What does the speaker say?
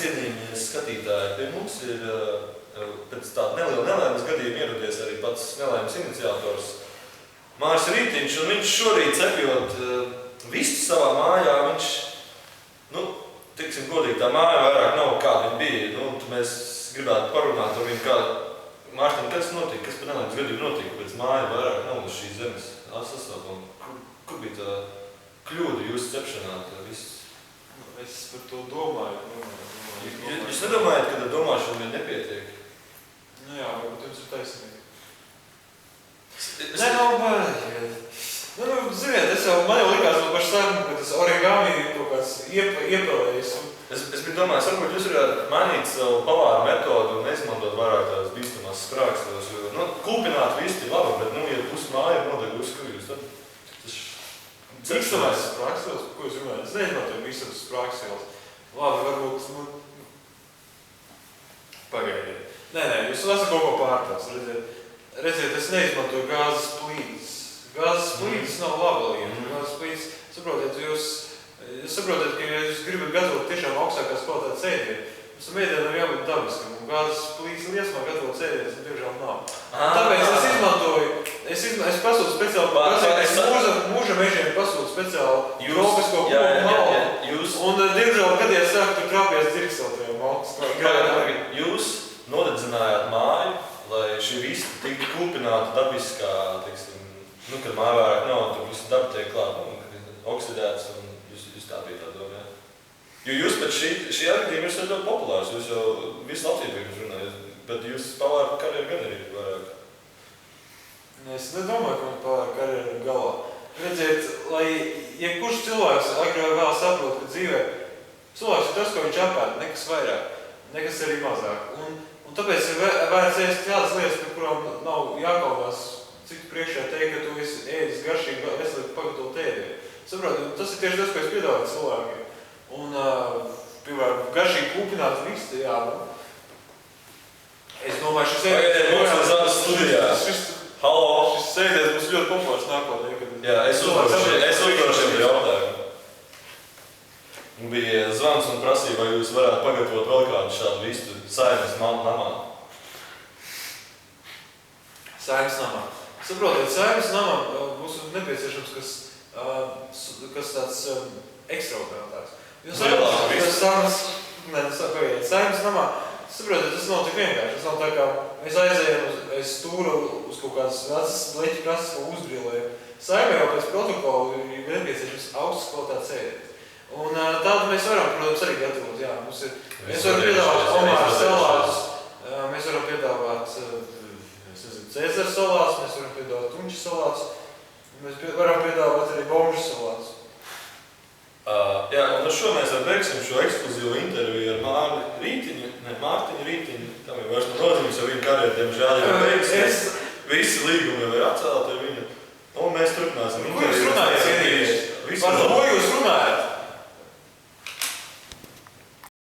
cienījamie skatītāji, pie mums ir pēc tāda nelaimes gadījuma ieradies arī pats nelaimes iniciators Māris Rītiņš, un viņš šorīt cepjot vistu savā mājā, viņš, teiksim godīgi, tā māja vairāk nav kāda viņa bija, mēs gribētu parunāt ar viņu kā, Mārtiņ, kas notika, kas pa nelaimes gadījumu notika, pēc māja vairāk nav uz šīs zemes sastāvuma, kur bija tā kļūda jūsu cepšanā, tā viss? Es par to domāju. Jūs nedomājat, ka domāšana vien nepietiek? Jā, varbūt jums ir taisnīgi. Ziniet, man jau likās no paša sākuma, ka tas origami ir kaut kāds iepelējis. Es biju domājis, varbūt jūs varētu mainīt savu pavāru metodu un neizmantot vairāk tās bīstamās sprākstos. Kūpināt visti ir labi, bet, ja pusi māja ir nodegusi, ko jūs tad? Bīstamās sprākstos? Ko jūs runājat? Es neizmantoju bīstamas sprākstos. Labi, varbūt, pagaidiet. Nē, jūs esat kaut ko pārprats. Redziet, es neizmantoju gāzes plītis. Gāzes plītis nav laba lieta. Gāzes plītis, saprotiet, ka ja jūs gribat gatavot tiešām augstākās kvalitātes ēdienu, jums ēdienam ir jābūt dabiskam, un gāzes plītis liesmā gatavots ēdienas, diemžēl nav. Tāpēc es izmantoju, es pasūtu speciāli, mūža mežiem pasūtu speciāli tropisko koku malu, un diemžēl, kad ja sāk, tur krāpjas dzirkstvēl tajā malu. Jūs nodedzinājāt māju, lai šī vista tiktu kūpināta dabiskā, kad māja vairāk nav, tur visu dabu tiek klāt, oksidēts, un jūs tā bija tā doma, jā? Jo jūs pēc šī atgadījuma esat ļoti populārs, jūs jau visu Latviju pirms runājat, bet jūs pavāra karjeru gan arī vairāk. Es nedomāju, ka man pavāra karjeru ir galā. Redziet, lai jebkurš cilvēks agrāk vai vēl saprot, ka dzīvē cilvēks ir tas, ko viņš apēd, nekas vairāk, nekas arī mazāk. Un tāpēc ir vērts ēst tādas lietas, par kurām nav jākaunās citu priekšā teikt, ka tu esi ēdis garšīgi, veselīgi pagatavot ēdienu. Saprotiet, tas ir tieši tas, ko es piedāvāju cilvēkiem. Un, piemēram, garšīgi kūpināt vistu, jā, es domāju, šis ēdiens... Šis ēdiens būs ļoti populārs nākotnē. Jā, es uzdošu šiem jautājumu. Bija zvans un prasīja, vai jūs varētu pagatavot vēl kādu šādu vistu Saeimas namā. Saeimas namā. Saprotiet, Saeimas namā būs nepieciešams kas tāds ekstraordinārs. Saeimas namā, saprotiet, tas nav tik vienkārši. Tas nav tā kā mēs aizējam aiz stūra uz kaut kādas vecas bleķu kastes, ko uzbrilējam. Saeimā jau pēc protokola ir nepieciešams augstas kvalitātes ēdiens. Un tādu mēs varam, protams, arī gatavot. Jā, mēs varam piedāvāt omāru salātus, mēs varam piedāvāt Cēzara salātus, mēs varam piedāvāt tunča salātus, mēs varam piedāvāt arī bomžu salātus. Jā, un ar šo mēs beigsim šo ekskluzīvo interviju ar Mārtiņu Rītiņu. Tam jau vairs nav nozīmes, jo viņa karjeru, diemžēl, jau beigsies. Visi līgumi jau ir atcelti ar viņu. Un mēs turpināsim interviju. Ko jūs runājat, cienījies? Par ko jūs runājat?